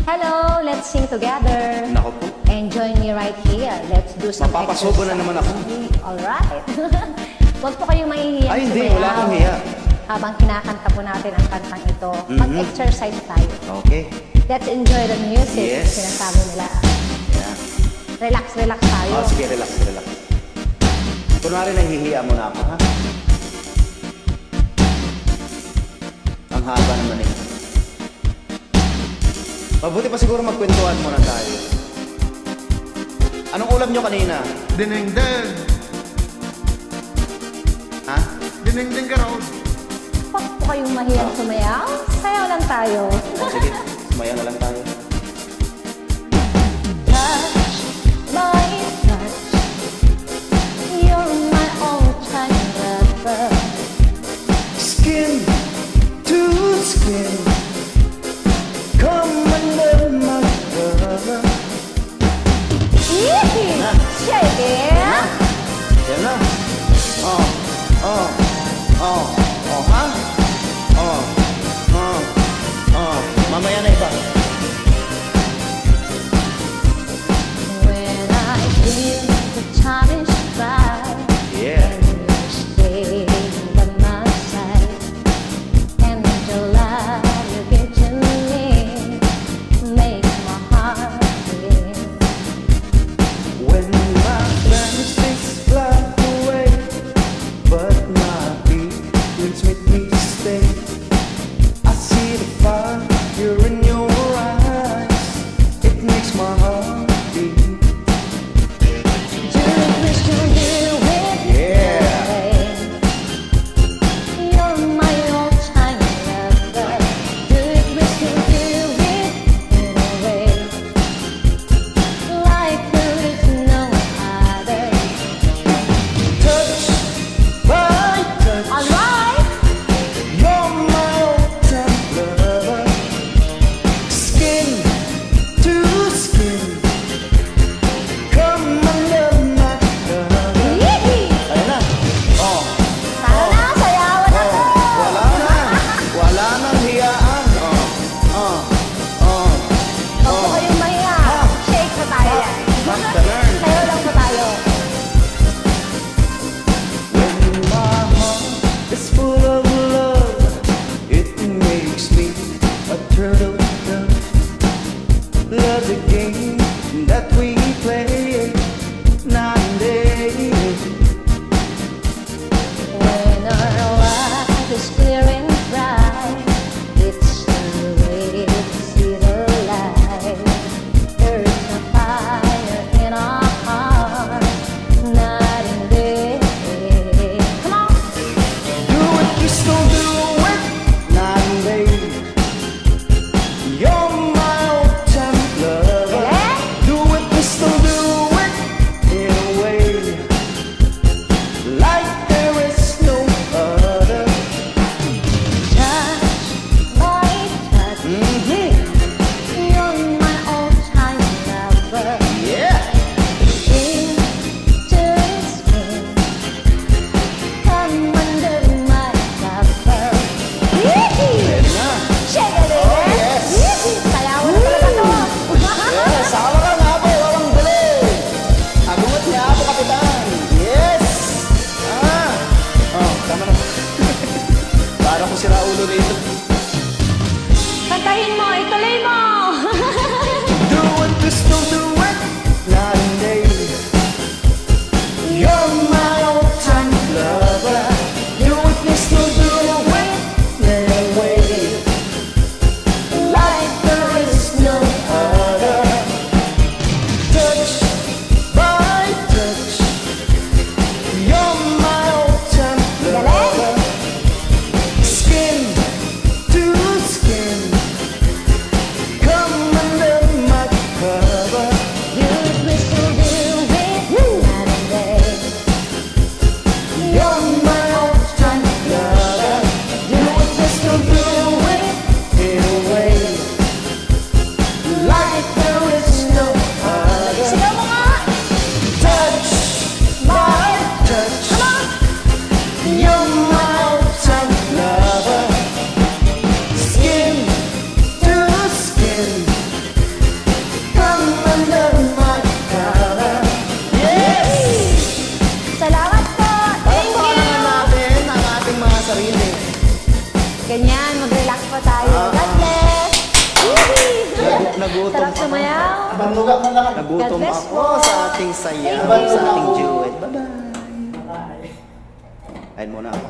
Hello, let's sing together. Nako po. And join me right here. Let's do some Mapapasubo na naman ako. Alright. Huwag po kayong mahihiya. Ay, hindi. Wala akong hiya. Habang kinakanta po natin ang kantang ito, mag-exercise tayo. Okay. Let's enjoy the music. Yes. Sinasabi nila. Yeah. Relax, relax tayo. Oh, sige, relax, relax. Kunwari nahihiya mo na ako, ha? Ang haba naman eh. Mabuti pa siguro magkwentuhan muna tayo. Anong ulam nyo kanina? Dinengdeng. Ha? Dinengdeng ka raw. Huwag po kayong mahiyang sumayaw. Sayaw lang tayo. Oh, sige, sumaya na lang tayo. Touch, my touch. You're my all-time lover. Skin to skin. Come and love my brother. Yee! Shake it! Yan na. Oh, oh, oh, oh, ha? Oh, oh, oh. Mamaya na iba. When I feel the time is right, Yeah. and you stay by my side, and the love you give to me makes my heart beat. When my plans fly away, but my feelings make me stay. I see the fire in your eyes. It makes my heart beat. Do it, wish to do it. Yeah. You're my all-time lover. Do it, wish to do it in a way like there is no other. Touch by touch. Alright. You're my all-time lover. Skin to skin. Come and love my brother. Yee! Ayun na. Oh. Tara na, sayawan na to. Wala na. Wala nang hiyaan. Oh. Oh. Oh. Huwag po kayong mahiya. Shake po tayo. Back the learn. Sayaw lang po tayo. When my heart is full of love, it makes me a turtle dove. Love the game that we play night and day. When our life is clear and bright, it's a way to see the light. There's a fire in our heart, night and day. Come on. Do it, you still do it night and day. You're my all-time lover. Yeah. Do it, you still do Ganyan, mag-relax pa tayo. God bless! Woohoo! Nagutom Sarap ako. sumayaw. Bandugan mo lang. God Nagutom bless ako po. sa ating sayaw, Thank you. sa ating duet. Bye-bye. Ayun muna ako.